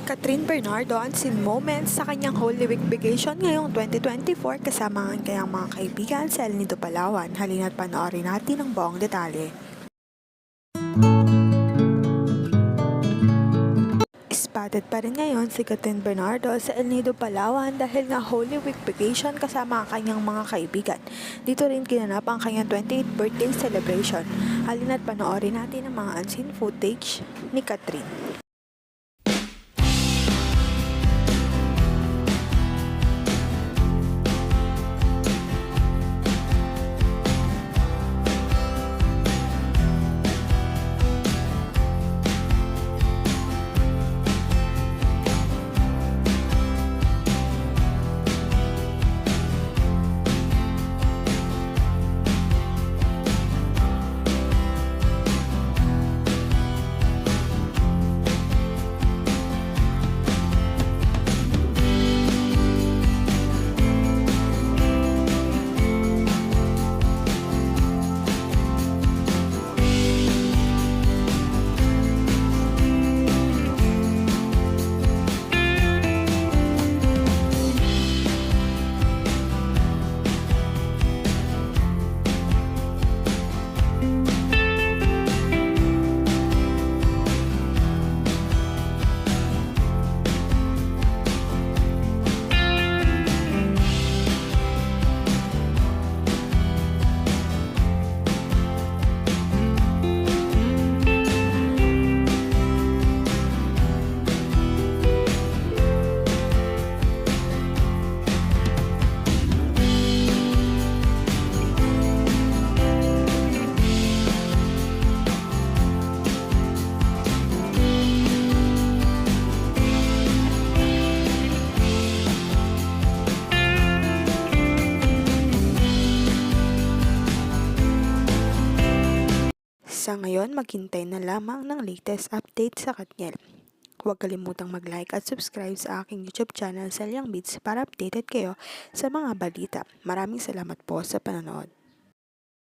Catherine Bernardo unseen moments sa kanyang Holy Week vacation ngayong 2024 kasama ang kanyang mga kaibigan sa El Nido, Palawan. Halina't panoorin natin ang buong detalye. Spotted pa rin ngayon si Catherine Bernardo sa El Nido, Palawan dahil nga Holy Week vacation kasama ang kanyang mga kaibigan. Dito rin ginanap ang kanyang 28th birthday celebration. Halina't panoorin natin ang mga unseen footage ni Catherine. Sa ngayon, maghintay na lamang ng latest update sa Katniel. Huwag kalimutang mag-like at subscribe sa aking YouTube channel, Selyang Beats, para updated kayo sa mga balita. Maraming salamat po sa panonood.